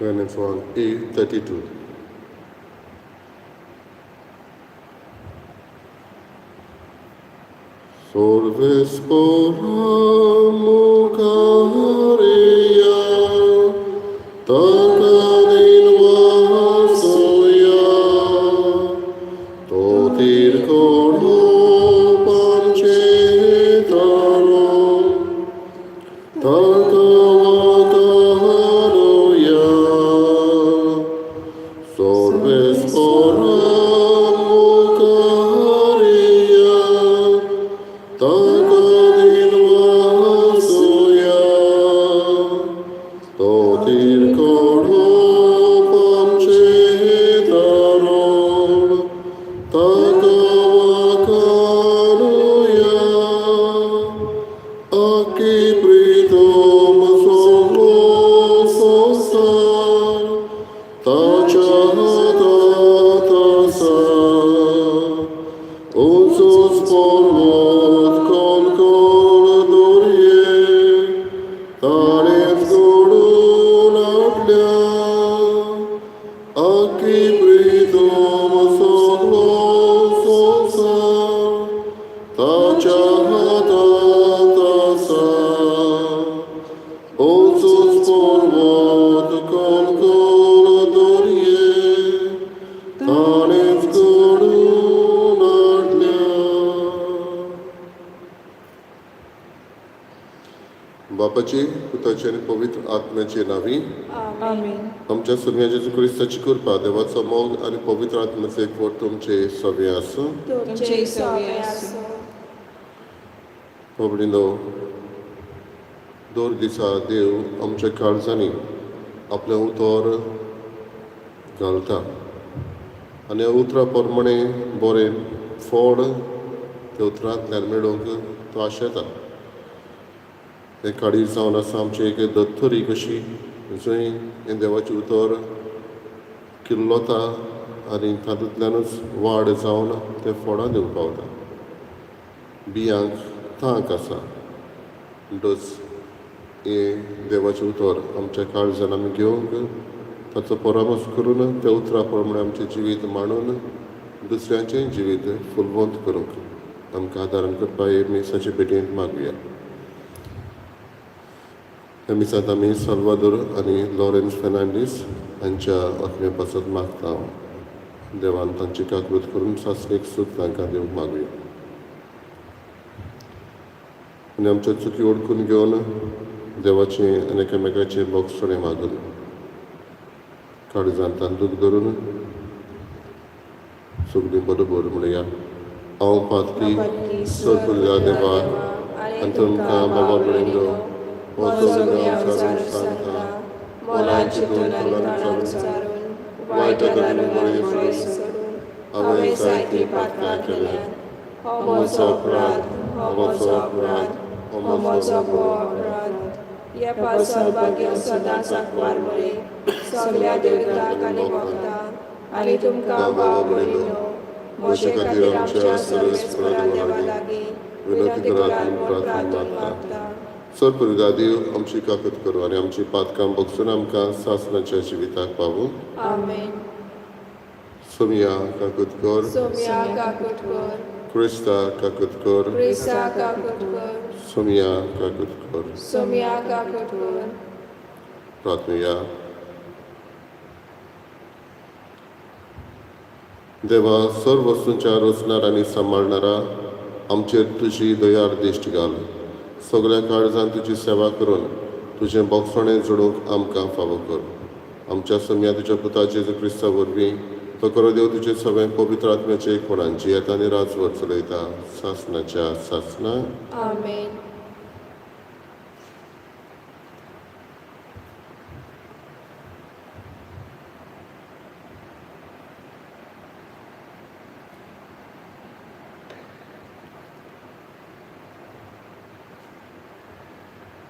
Romans 1:32. Solve spora mucaria, tacadin vasoya, totir coro pancetaro, tacavacanoya, solve spora mucaria, tacadin vasoya, totir coro pancetaro, tacavacanoya, aki pritom solo sosar, tachata tasa, Osos porvot concordorie, tarev godun atlia, aki pritom solo sosar, tachata tasa, osos porvot concordorie, tarev godun atlia. बापाचे पुताचे आणि पवित्र आत्म्याचे नावी आमेन. आमच्या सुन्या जेजू क्रिस्ताची कृपा देवाचो मोग आणि पवित्र आत्म्याचे एकवट तुमचे सगळे आसूं. तुमचे सवय आसूं. पबडिनो दर दिसा देव आमच्या काळजांनी आपले उतर घालता आनी ह्या उतरा प्रमाणे बरें फळ त्या उतरांतल्यान मेळोवंक तो आशेता. हे काळीज जावन आसा आमची एक दत्तरी कशी जंय हें देवाचें उतर किल्लोता आनी तातूंतल्यानूच वाड जावन ते फळां दिवंक पावता. बियांक थांक आसा म्हणटच हें देवाचें उतर आमच्या काळजान आमी घेवंक ताचो परामर्श करून त्या उतरा प्रमाणे आमचें जिवीत मांडून दुसऱ्यांचें जिवीत फुलवंत करूंक आमकां आदारण करपा हे मिसाचे भेटेंत मागुया. ह्या मिसांत आमी साल्वादोर आनी लॉरेन्स फेर्नांडीस हांच्या आत्म्या पासत मागता. देवान तांची काकूत करून सासणेक सूख तांकां दिवंक मागुया. आनी आमच्यो चुकी ओळखून घेवन देवाचें आनी एकामेकाचें बोगसणें मागून काळजांत दुख धरून सगळीं बरोबर म्हणया. हांव पातकी सगळ्या देवाक आनी तुमकां बाबा म्हणलो हो सगळ्या विचारून सांगता मोलांची तोंडां चारून वायटांतल्यान बरें सोडून हांवें जायती पातकां केल्यात. हो म्हजो अपराध, हो म्हजो अपराध, हो म्हजो अपराध. ह्या सौभाग्य सदांच आंकवार बरे सगळ्या देवतांक आनी भक्तांक आनी तुमकां बाबा म्हणलो म्हजे खातीर आमच्या सर्वेस्परा देवा लागीं विनंती करात म्हूण प्रार्थना मागता. सरपुरगा देव आमची काकूत करूं आनी आमची पातकां बगसून आमकां सासणाच्या जिविताक पावूं. आमेन. सोमिया काकूत कर, सोम्या काकूट कर. क्रिस्ता काकूत कर, क्रिस्ता काकूट कर. सोमिया काकूत कर. सोम्या काकूट कर. प्रार्थना. देवा सर्व वस्तूंच्या रचणार आनी सांबाळणारा आमचेर तुजी दयाळ दिश्ट घाल. सगळ्या काळजान तुजी सेवा करून तुजें बोगसणें जोडूंक आमकां फावो कर. आमच्या सोम्या तुज्या पुता जेजू क्रिस्ता वरवीं तो करो देव तुजें सगळें पवित्र आत्म्याचें एकपणान जियेता आनी राजवर चलयता सासणाच्या सासणा. आमेन.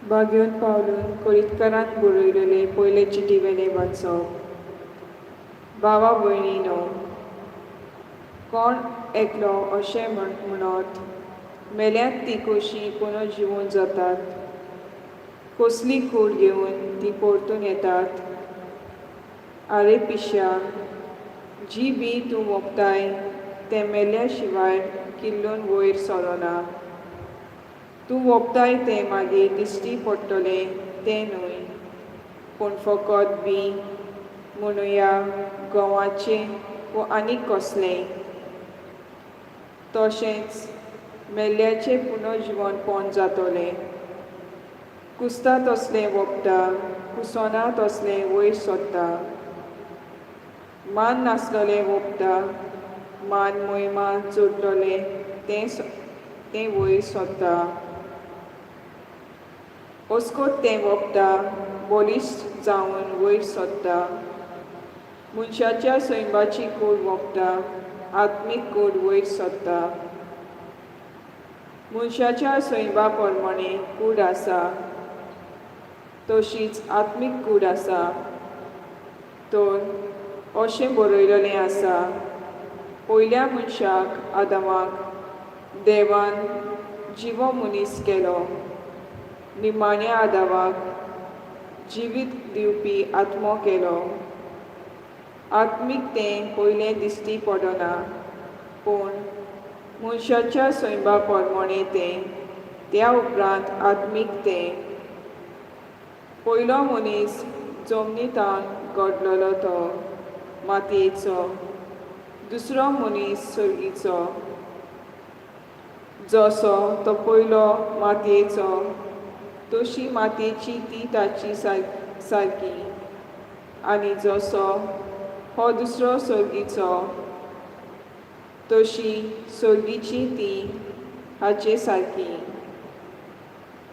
बागेवन पावलून कोळीतकारान बरयलेले पयले चिटी वेले वाचप. भावा भयणीनो, कोण एकलो अशें म्हणत मेल्यांत ती कशी कोण जिवून जातात. कसली कूड घेवन ती परतून येतात. आरे पिश्या, जी बी तूं मोगताय तें मेल्या शिवाय किल्लून वयर सरोना. तूं वोगताय तें मागीर दिश्टी पडटलें तें न्हय, पूण फकत बी म्हणुया गंवाचें वो आनीक कसलेंय. तशेंच मेल्ल्याचें पुनर्जिवनपण जातलें. कुसता तसलें वोगता, कुसोना तसलें वयर सरता. मान नासलोलें वोगता, मान मोहिमा जोडटलें तें वयर सरता. ओस्कोत तें वोगता, बलिश्ट जावन वयर सरता. मनशाच्या सैमाची कूड वोगता, आत्मीक कूड वयर सरता. मनशाच्या सैमा प्रमाणें कूड आसा, तशीच आत्मीक कूड आसा. तर अशें बरयलेलें आसा, पयल्या मनशाक आदामाक देवान जिवो मनीस केलो, निमाण्या आदामाक जिवीत दिवपी आत्मो केलो. आत्मीक तें पयलें दिश्टी पडना, पूण मनशाच्या सैमा प्रमाणें तें त्या उपरांत आत्मीक तें. पयलो मनीस जमनींतान घडलोलो तो मातयेचो, दुसरो मनीस सर्गीचो. जसो तो पयलो मातयेचो, तशी मातयेची ती ताची सारकी. आनी जसो हो दुसरो सर्गीचो, तशी सर्गीची ती हाचे सारकी.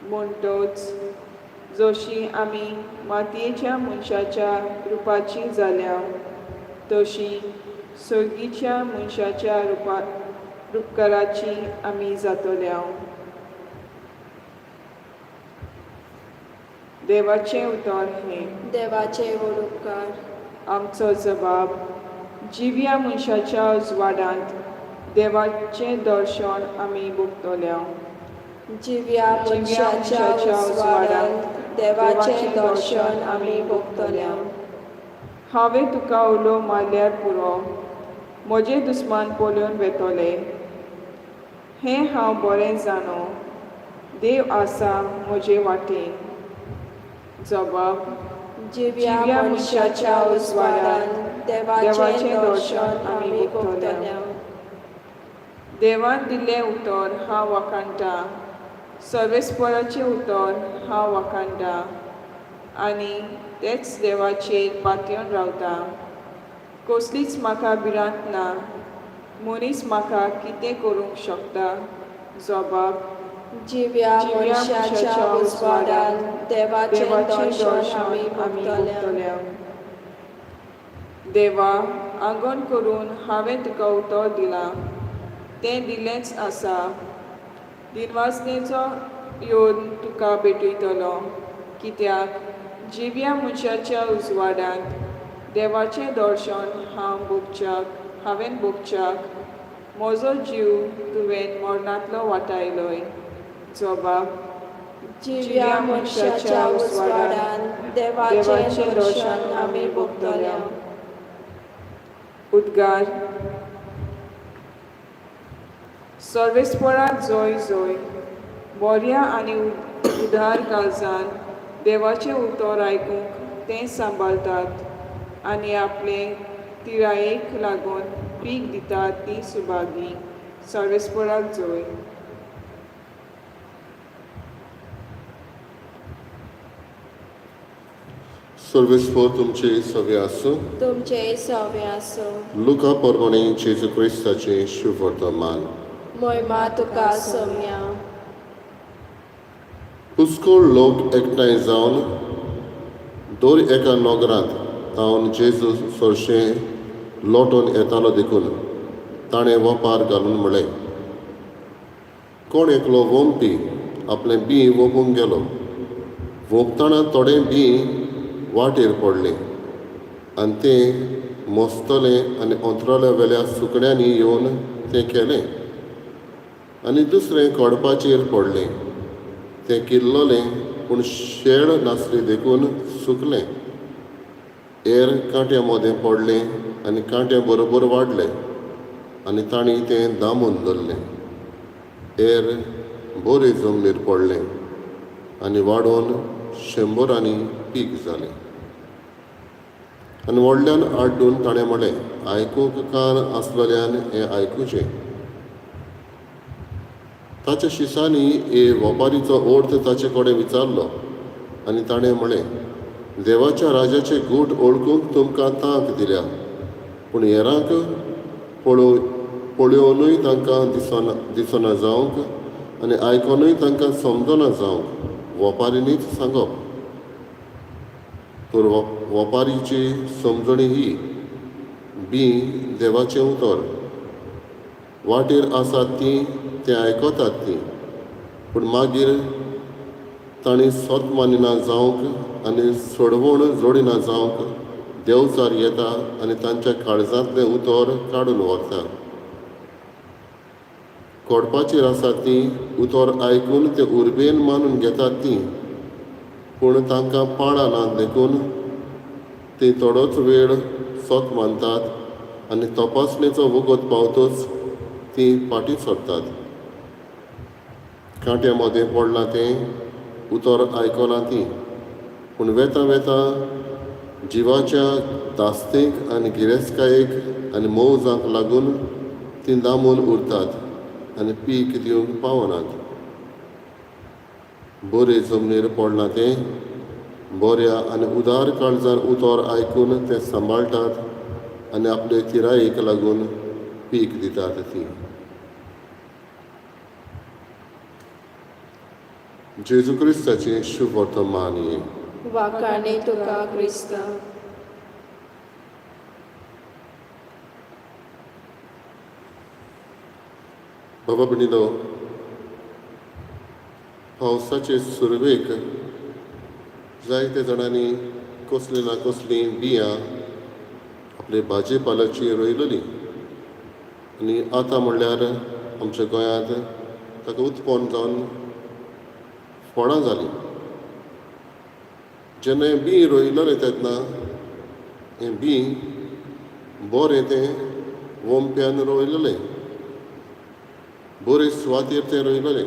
म्हणटच जशी आमी मातयेच्या मनशाच्या रुपाची जाल्या, तशी सर्गीच्या मनशाच्या रुपकाराची आमी जातल्या. देवाचें उतर हें. देवाचे वडुपकार. आमचो जबाब. जिव्या मनशाच्या उजवाडांत देवाचें दर्शन आमी भोगतल्या. जिव्या मनशाच्या उजवाडांत देवाचें दर्शन आमी भोगतल्या. हांवें तुका उलो मारल्यार पुरो, म्हजे दुस्मान पळोवन वेतोले. हें हांव बरें जाणो, देव आसा म्हजे वाटेन. जबाब. जिव्या मनशाच्या उजवाडांत देवाचें दर्शन आमी भोगतल्या. देवान दिल्लें उतर हांव वखणटां, सर्वेस्पराचें उतर हांव वखणटां, आनी तेच देवाचेर पातयेवन रावता. कसलीच म्हाका भिरांत ना, मनीस म्हाका कितें करूंक शकता. जबाब. जिव्या मनशाच्या उजवाडांत देवाचें दर्शन आमी भोगतल्या. देवा, आंगण करून हांवें तुका उतर दिलां, तें दिल्लेंच आसा. दिनवासनेचो येवन तुका भेटयतलो, कित्याक जिव्या मनशाच्या उजवाडांत देवाचें दर्शन हांवें भोगच्याक म्हजो जीव तुवें मरणांतलो वाटायलोय. जबाब. जिव्या मनशाच्या उजवाडांत देवाचें दर्शन आमी भोगतल्या. उद्गार. सर्वेस्परा जय जय. बऱ्या आनी उदार काळजान देवाचें उतर आयकूंक ते सांबाळटात आनी आपले तिरायेक लागून पीक दितात ती सुभागी. सर्वेस्पराक जय. सर्वेस्पर तुमचे सवे आसूं. तुमचे सवे आसूं. लुका प्रमाणे जेजू क्रिस्ताचे शुभ वर्तमान. महिमा तुका सौम्या. पुष्कळ लोक एकठांय जावन दर एका नगरांत तावन जेजू चडशें लोटून येतालो देखून ताणें वपार घालून म्हळें, कोण एकलो वोंपी आपलें बी वोपूंक गेलो. वोगतना थोडे बी वाटेर पडले आनी तें मोस्तलें आनी अंतराल्या वेल्या सुकण्यांनी येवन तें केलें. आनी दुसरें कडपाचेर पडलें. तें किल्लोलें पूण शेळ नासली देखून सुकलें. एर कांट्या मोदें पडलें आनी कांट्या बरोबर वाडलें आनी तांणी तें दामून धरलें. एर बरे जमनीर पडलें आनी वाडोवन 100 पीक जालें. आनी व्हडल्यान आड्डून ताणें म्हळें, आयकूंक कान आसलेल्यान हें आयकुचें. ताच्या शिसांनी वेपारीचो अर्थ ताचे कडेन विचारलो आनी ताणें म्हळें, देवाच्या राजाचे गूट ओळखूंक तुमकां तांक दिल्या, पूण हेरांक पळोवनूय तांकां दिसना जावंक आनी आयकोनूय तांकां समजना जावंक वेपारीनीच सांगप. तर वेपारीची समजणी ही बी देवाचें उतर. वाटेर आसात तीं तें आयकतात तीं, पूण मागीर तांणी सोत मानिना जावंक आनी सोडवण जोडिना जावंक देवचार येता आनी तांच्या काळजांतलें उतर काडून व्हरता. कोडपाचेर आसात तीं उतर आयकून तें उर्बेन मानून घेतात तीं, पूण तांकां पाळा ना देखून तीं थोडोच वेळ सोत मानतात आनी तपासणेचो वगत पावतच तीं फाटीं सरतात. कांट्या मोदें पडलां तें उतर आयकना तीं, पूण वेता वेता जिवाच्या दास्तेक आनी गिरेस्तकायेक आनी मौजांक लागून तीं दामून उरतात आनी पीक दिवंक पावनात. बरे जमनीर पडलां तें बऱ्या आनी उदार काळजान उतर आयकून तें सांबाळटात आनी आपले तिरायेक लागून पीक दितात तीं. जेजू क्रिस्ताचें शुभ वर्तमान ये. वाखाणे तुका क्रिस्त. बाबा भयणीनो, पावसाचे सुरवेक जायते जाणांनी कसलीं ना कसलीं बियां आपले भाजी पाल्याची रोयलेलीं आनी आतां म्हणल्यार आमच्या गोंयांत ताका उत्पन्न जावन फळां जालीं. जेन्ना हें बी रोयलेलें तेन्ना हें बी बरें तें वोंप्यान रोयलेलें, बरे सुवातेर तें रोयलेलें,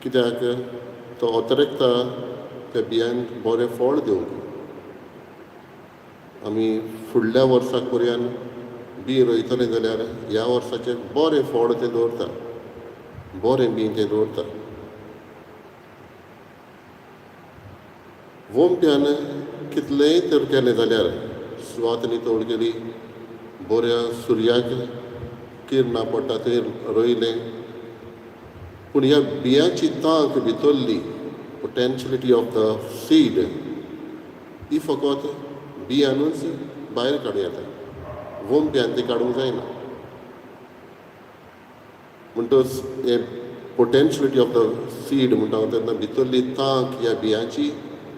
कित्याक तो अतरेकता त्या बियांक बरें फळ दिवंक. आमी फुडल्या वर्साक पर्यान बी रोयतले जाल्यार ह्या वर्साचें बरें फळ तें दवरता, बरें बी तें दवरता. वोंप्यान कितलेंय तर केलें जाल्यार सुवात नितळ केली, बऱ्या सुर्याक किरणां पडटा थंय रोयलें, पूण ह्या बियांची तांक भितरली पोटेन्शियलिटी ऑफ द सीड ही फकत बियांनूच भायर काडूं येता, वोंप्यान ती काडूंक जायना. म्हणटच हे पोटेन्शियलिटी ऑफ द सीड म्हणटा हांव तेन्ना भितरली तांक ह्या बियांची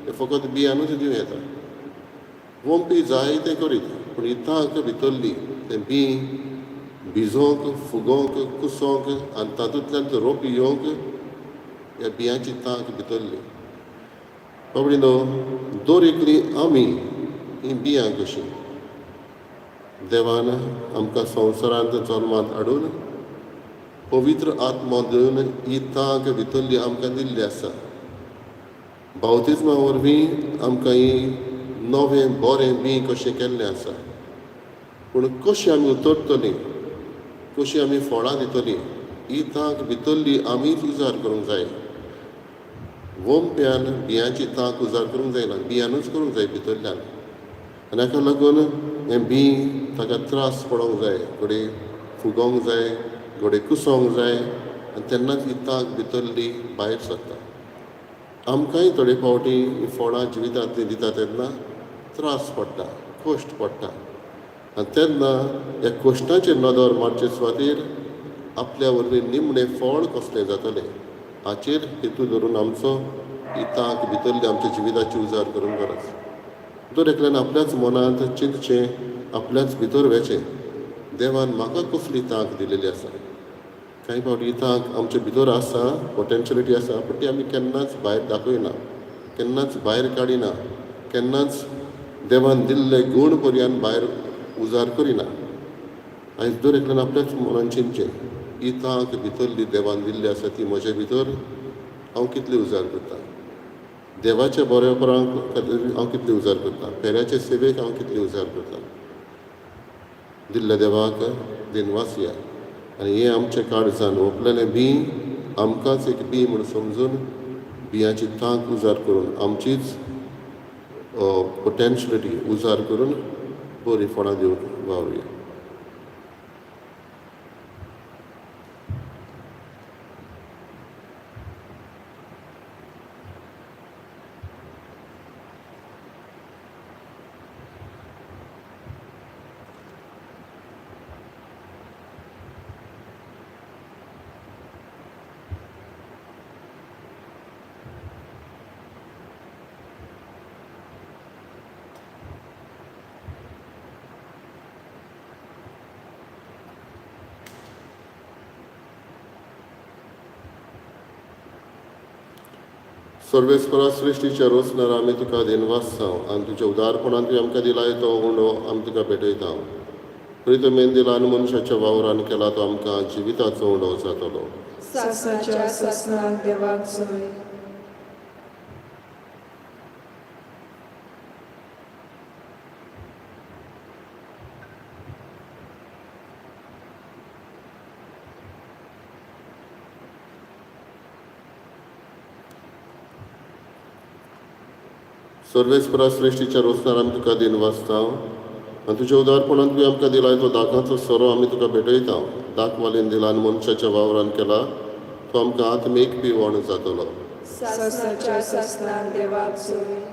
हे फकत बियांनूच दिवं येता. वोंपी जाय तें करीत, पूण ही तांक भितरली तें बी भिजोवंक, फुगोवंक, कुसोवंक आनी तातूंतल्यान तो रोप येवंक ह्या बियांची तांक भितरली. बाबडीनो, दर एकली आमी ही बियां कशीं देवान आमकां संवसारांत जल्मांत हाडून पवित्र आत्मा दिवन ही तांक भितरली आमकां दिल्ली आसा. बावतिजमा वरवीं आमकां ही नवें बरें बी कशें केल्लें आसा, पूण कशीं आमी उतरतलीं, कशीं आमी फळां दितलीं, ही तांक भितरली आमीच उजार करूंक जाय. वोंप्यान बियांची तांक उजार करूंक जायना, बियांनूच करूंक जाय भितरल्यान. आनी हाका लागून हें बी ताका त्रास पडोंक जाय, घडये फुगोवंक जाय, घडये कुसोवंक जाय, आनी तेन्नाच ही तांक भितरली भायर सरता. आमकांय थोडे फावटी ही फळां जिवितांतली दिता तेन्ना त्रास पडटा, कश्ट पडटा, आनी तेन्ना ह्या कश्टाचेर नदर मारचे सुवातेर आपल्या वरवीं निमणें फळ कसलें जातलें हाचेर हेतू धरून आमचो ही तांक भितरली आमच्या जिविताची उजार करूंक गरज. दर एकल्यान आपल्याच मनांत चिंतचें, आपल्याच भितर वेचें, देवान म्हाका कसली तांक दिलेली आसा. कांय फावटी ही तांक आमचे भितर आसा, पोटेन्शियलिटी आसा, पूण ती आमी केन्नाच भायर दाखयना, केन्नाच भायर काडिना, केन्नाच देवान दिल्ले गूण पर्यान भायर उजार करिना. आयज दर एकल्यान आपल्याच मनान चिंतचें, ही तांक भितरली देवान दिल्ली आसा ती म्हजे भितर हांव कितली उजार करतां. देवाच्या बरेपणाक खातीर हांव कितली उजार करतां. फेऱ्याचे सेवेक हांव कितली उजार करतां. दिल्ल्या देवाक दिनवास या. आनी हें आमच्या काळजान ओंपलेलें बी आमकांच एक बी म्हूण समजून बियांची तांक उजार करून आमचीच पोटेन्शियलिटी उजार करून बरी फळां दिवंक वावरुया. सर्वेस्परा सृश्टीच्या रोसणार आमी तुका दिनवासता आनी तुज्या उदारपणान तुवें आमकां दिलाय तो उंडो आमी तुका भेटयता. खंय तुवें दिलान मनशाच्या वावरान केला तो आमकां जिविताचो उंडो जातलो. सासणाच्या सासणाक देवाक जय. सर्वेस्परा सृश्टीच्या रोसणार आमी तुका दिनवासता आनी तुज्या उदारपणान तुवें आमकां दिलाय तो दाखाचो सोरो आमी तुका भेटयता. दाखवालेन दिलान मनशाच्या वावरान केला तो आमकां आत्मीक पिवण जातलो. सासणाच्या सासणाक देवाक जय.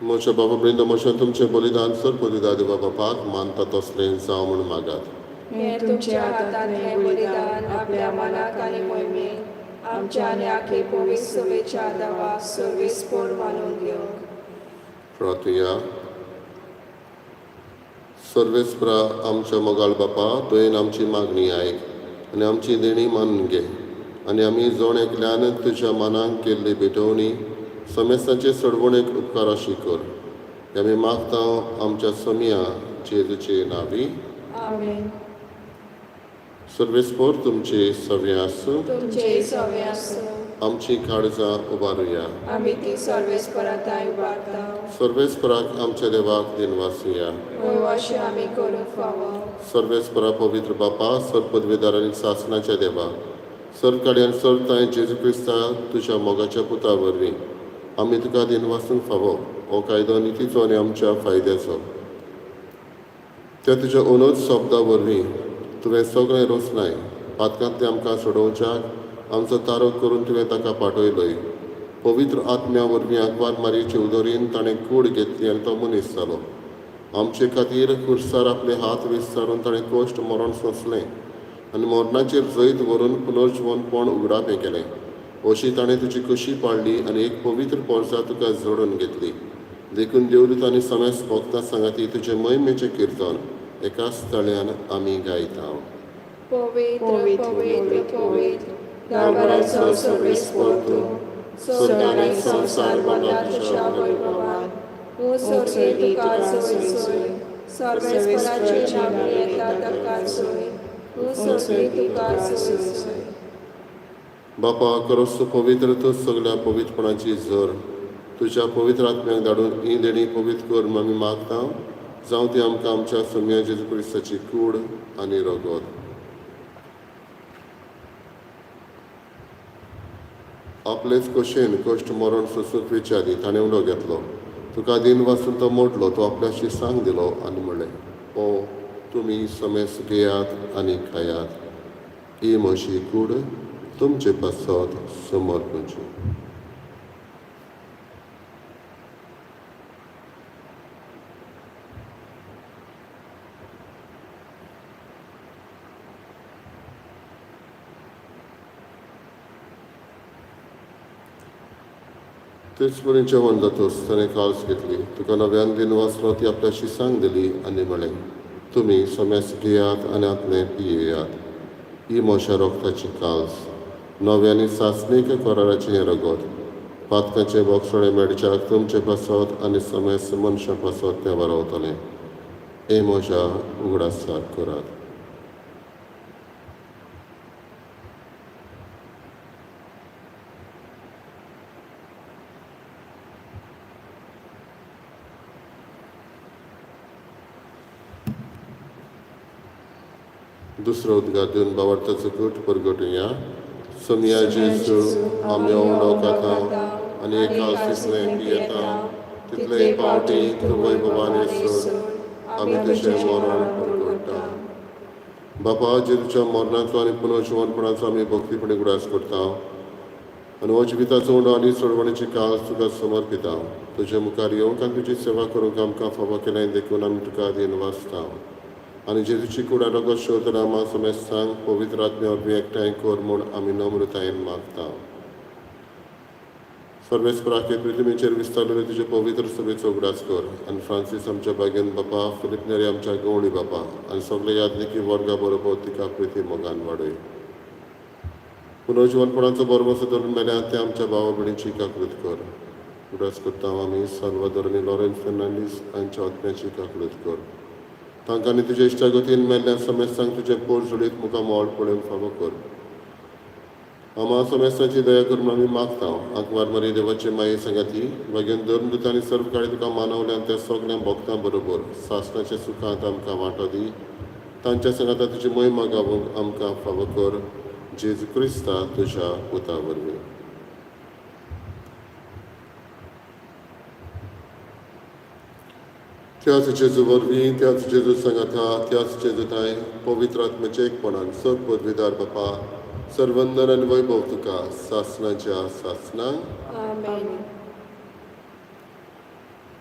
म्हज्या बाबा ब्रिंद म्हजें तुमचें बलिदान सर बलिदान देवा बापाक मानता तसलें जावं म्हूण मागात. हें तुमच्या हातांतलें बलिदान आपल्या मनाक आनी मोहिमेक आमच्या आनी आखे पवित्र सभेच्या दावाक सर्वेस्पोर मानून घेवंक. प्रार्थया. सर्वेस्परा आमच्या मोगाळ बापा तुवें आमची मागणी आयक आनी आमची देणी मानून घे आनी आमी जोण एकल्यान तुज्या मनाक केल्ली भेटवणी समेस्तांचे सडवणेक उपकार अशी कर. आमी मागता आमच्या समिया जेजूचे नांवी. आमेन. सर्वेस्पोर तुमचे सव्य आसूं. तुमचे सवे आसूं. आमची काळजां उबारुया. आमी ती सर्वेस्पराताय उबारता. सर्वेस्पराक आमच्या देवाक दिनवासिया. होय अशें आमी करूंक फावो. सर्वेस्परा पवित्र बापा सर पदवीदार आनी सासणाच्या देवा सर कड्यान सर तांय जेजू क्रिस्ता तुज्या मोगाच्या पुता वरवीं आमी तुका दिनवासूंक फावो. हो कायदो नितीचो आनी आमच्या फायद्याचो. त्या तुज्या उनोद शब्दा वरवीं तुवें सगळें रोसनाय पातकांतलें आमकां सोडोवच्याक आमचो तारो करून तुवें ताका पाठयलोय. पवित्र आत्म्या वरवीं आग्वाद मारयेचे उदोरीन ताणें कूड घेतली आनी तो मनीस जालो. आमचे खातीर खुर्सार आपले हात विस्तारून ताणें कोश्ट मरण सोंसलें आनी मरणाचेर जैत व्हरून पुनर्जीवनपण उगडापें केलें. अशी ताणें तुजी कशी पाळली आनी एक पवित्र पोरसां तुका जोडून घेतली. देखून देवदूत आनी समेस्त भक्तां सांगाती तुजे महिमेचें कीर्तन एकाच तळ्यान आमी गायता. पवित्र पवित्र पवित्र गांवाराचो सर्वेस्पोर तूं. स्वर्ग आनी संवसार वंदा तुज्या वैभवान. तूं सर्गे तुका जय जय. सर्वेस्पराची नांवी येता ताका जय. तूं सर्गे तुका जय जय. बापा खरोच तूं पवित्र तूं सगळ्या पवित्रपणाची झर तुज्या पवित्र आत्म्याक धाडून ही देणी पवित्र कर म्हूण आमी मागता. जावं ती आमकां आमच्या सम्या जेजू क्रिस्ताची कूड आनी रगत. आपलेच कशेन कश्ट मरण सोंसूंक विचारी ताणें उंडो घेतलो. तुका दिन वाचून तो मोडलो. तो आपल्याशी सांग दिलो आनी म्हणलें, ओ तुमी समेस्त घेयात आनी खायात. ही म्हजी कूड तुमचे पासत समर्पणची. तेच पर्यंत जेवण जातोच ताणें काल्स घेतली. तुका नव्यान दिन वाचलो ती आपल्याशी सांग दिली आनी म्हळें, तुमी सोमेस घेयात आनी आतले पियेयात. ही म्हज्या रोगताची काल्स, नव्यानी सासणीक कराराचें हें रगत. पातकाचें बोगसोळें मेडच्याक तुमचें पासत आनी सोमेस मनशां पासत तें वारावतलें. हे म्हज्या उगडासाक करात. दुसरो उद्गार दिवन बावार्थाचो घट परगटुया. सोमिया जेजू आमी ओंडो खाता आनी एका सिसलें पियेता, तितले पावटी तूं वैभवान सोड, आमी तुजें मरण परगटता. बापा, जेजूच्या मरणाचो आनी पुनर्जिवनपणाचो आमी भक्तीपणी उगडास करता आनी हो जिविताचो उंडो आनी सोडवणेची काळ तुका समर्पिता. तुजे मुखार येवंक आनी तुजी सेवा करूंक आमकां फावो केलें देखून आमी तुका दिन वाचता. आनी जेजूची कुडा रगत शोधन आमा सोमेस्तांक पवित्र आत्म्या वरवीं एकठांय कर म्हूण आमी नम्रतायेन मागता. सर्वेस्पराके पृथ्वीचेर विस्तारलेले तुजे पवित्र सभेचो उगडास कर आनी फ्रांसीस आमच्या बागेन बापा, फिलिप नेरी आमच्या गवळी बापा आनी सगळे यादनिकी वर्गा बरोबर तिका प्रिती मोगान वाडय. पुनर्जिवनपणाचो बरमसो धरून मेल्या ते आमच्या भावा भयणीची काकूट कर. उगडास करता आमी साल्वादोर आनी लॉरेन्स फेर्नांडीस हांच्या आत्म्याची काकूट कर. तांकां आनी तुज्या इश्टागतीन मेल्ल्या समेस्तांक तुजें पोट जोडीत मुखार मोड पळोवंक फावो कर. आमा समेस्तांची दया करून आमी मागता. आंकवार मरी देवाचे माये संगाती मागीर धर्म दूत आनी सर्व काळी तुका मानवल्यान त्या सगळ्या भक्तां बरोबर सासणाच्या सुखांत आमकां वांटो दी. तांच्या संगाता तुजी महिमा गावूंक आमकां फावो कर. जेजू क्रिस्ता तुज्या पुता वरवीं. त्याच जेजू वरवीं, त्याच जेजू सांगाता, त्याच जेजूताय पवित्र आत्म्याचे एकपणान सग पदवीदार बापा, सर्वंदन आनी वैभव तुका सासणाच्या सासणांक. आमेन.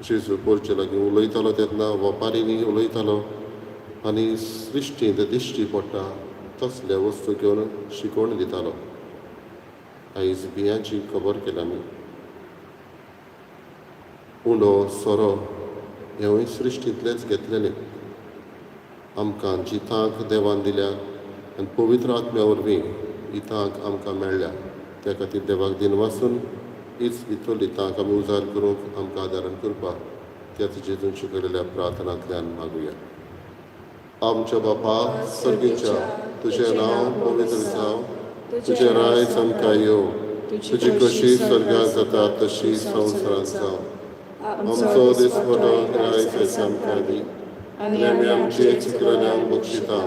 जेजू पोरचे लागीं उलयतालो तेन्ना वपारींनी उलयतालो आनी सृश्टींत दिश्टी पडटा तसले वस्तू घेवन शिकोवण दितालो. आयज बियांची खबर केली आमी. उंडो सोरो हेवूय सृश्टींतलेच घेतलेले. आमकां जितांक देवान दिल्या आनी पवित्र आत्म्या वरवीं हितांक आमकां मेळ्ळ्या. त्या खातीर देवाक दिन वाचून हीच भितरली तांक आमी उजार करूंक आमकां आदारण करपाक त्याच जेजून शिकयलेल्या प्रार्थनांतल्यान मागुया. आमच्या बापा सर्गीच्या, तुजें नांव पवित्र जावं, तुजें रायज आमकां येवं, तुजी कशी स्वर्गांत जाता तशी संवसारांत जावं. आमचो दिसपरो आयज आमकां दी आनी आमी आमचे चुकलेल्यांक बक्षिता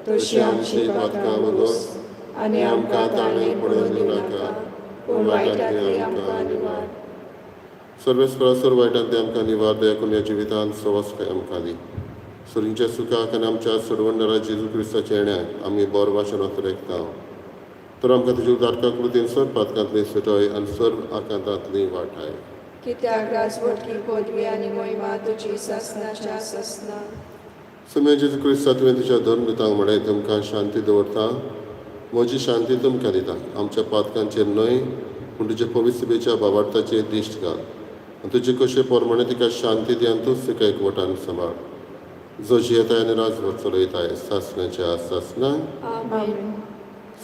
तशी आमची पातकां वगोस आनी आमकां ताणें पडोवन दिनाका, पूण वायटांतली आमकां निवार. सर्वेस्परासर वायटांतली आमकां निवार दया करून ह्या जिवितांत सवस्काय आमकां दी. सुरींच्या सुखाक आनी आमच्या सोडवणदारा जेजू क्रिस्ताच्या येण्याक आमी बरो भाशेन अतरेकता. तर आमकां तुज्या उदारका कृतीन सर्व पातकांतली सुटय आनी सर्व आकांतांतली वाटाय. कित्याक राजवटकी पदवी आनी महिमा तुजी ससनाच्या ससना. समय जेजू क्रिस्ता तुवें तुज्या धर्मदूतांक म्हळें, तुमकां शांती दवरता, म्हजी शांती तुमकां दिता. आमच्या पातकांचेर न्हय पूण तुज्या पवित्र सभेच्या भावार्थाचेर दिश्ट घाल आनी तुजे कशे पोरमणे तिका शांती दी आनी तूंच तिका एकवटान सांबाळ. जो जियेताय आनी राजवट चलयताय सासणाच्या सासनांक. आमेन.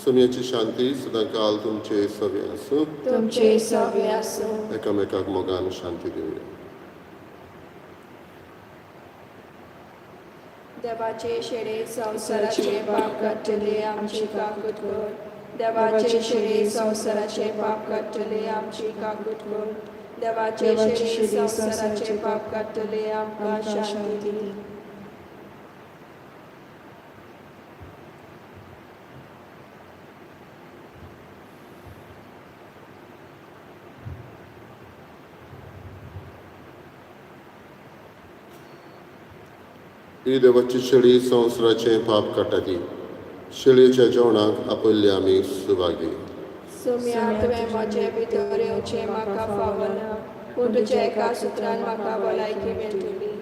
सुमयाची शांती सदां काल तुमचे सवे आसूं. तुमचे सवे आसूं. एकामेकाक मोगान शांती दिवया. देवाचे शेडे संवसाराचे पाप काडटले आमची काकूट कर. देवाचे शेडे संवसाराचे पाप काडटले आमची काकूट कर. देवाचे शेडे संवसाराचे पाप काडटले आमकां शांती दी. ही देवाची शेळी संवसाराचें पाप काडटा ती. शेळयेच्या जेवणाक आपयल्ले आमी सुवागी. सुम्या तुवें म्हजे भितर येवचें म्हाका फावना, पूण तुज्या एका सुत्रान म्हाका भलायकी मेळटली.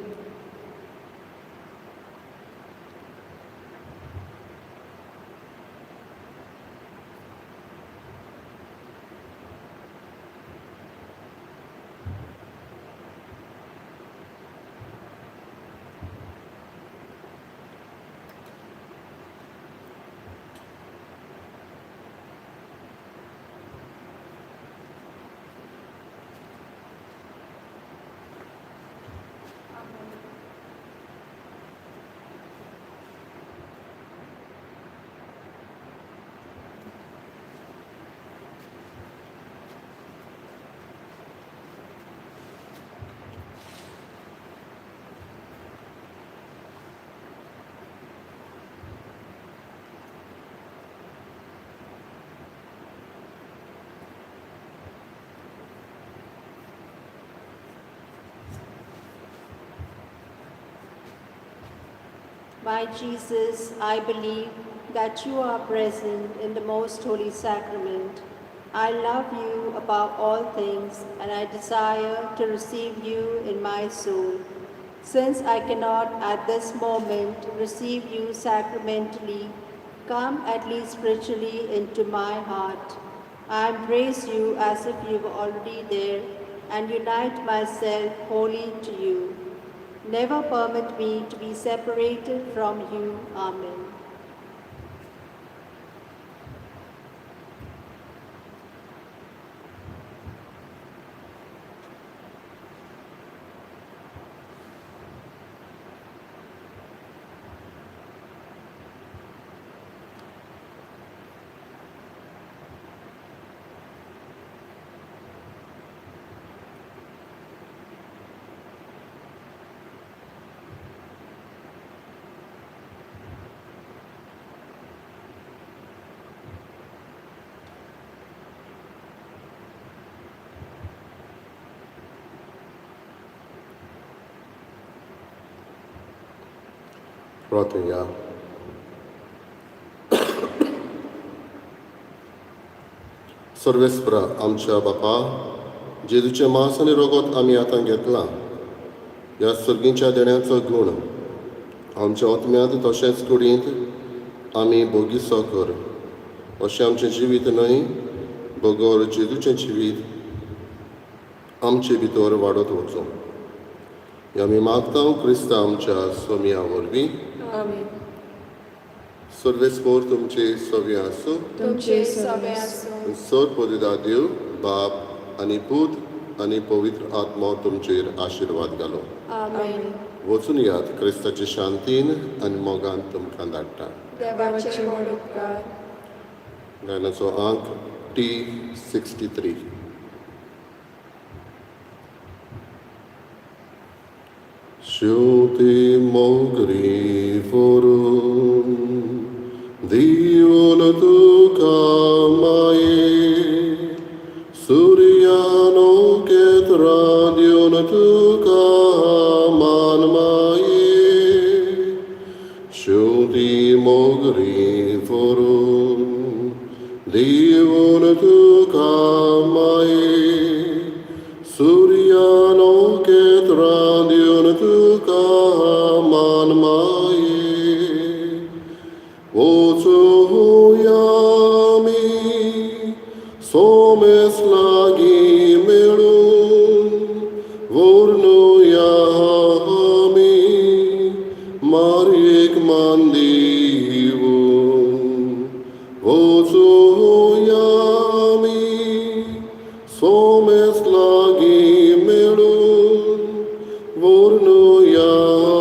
My Jesus, I believe that you are present in the most holy sacrament. I love you above all things, and I desire to receive you in my soul. Since I cannot at this moment receive you sacramentally, come at least spiritually into my heart. I embrace you as if you were already there and unite myself wholly to you. Never permit me to be separated from you. Amen. प्रार्थना. सर्वेस्परा आमच्या बापा, जेजूचे मांस आनी रगत आमी आतां घेतलां, ह्या सर्गीच्या देण्याचो गूण आमच्या आत्म्यांत तशेंच कुडींत आमी भोगिसो कर. अशें आमचें जिवीत न्हय, बगोर जेजूचें जिवीत आमचे भितर वाडत वचूं. हें आमी मागता क्रिस्ता आमच्या सोम्या वरवीं. Amen. सर्वेस्पोर तुमचे सव्य आसूं. तुमचे सवे आसूं. सर पदिदा देव बाप आनी पूत आनी पवित्र आत्मा तुमचेर आशिर्वाद घालो. Amen. वचून यात क्रिस्ताचे शांतीन आनी मोगान तुमकां धाडटा. देवाचे व्हड उपकार. गायनाचो अंक T63. Shuti mogri forun dion tuka mae Suryano ketra dion tuka man mae Shuti mogri forun dion tuka mae Suryano ketra dion tuka man mae Ocho yami somes lagi melun Vorno yami marik mandivun Ocho yami somes lagi melun Vorno yami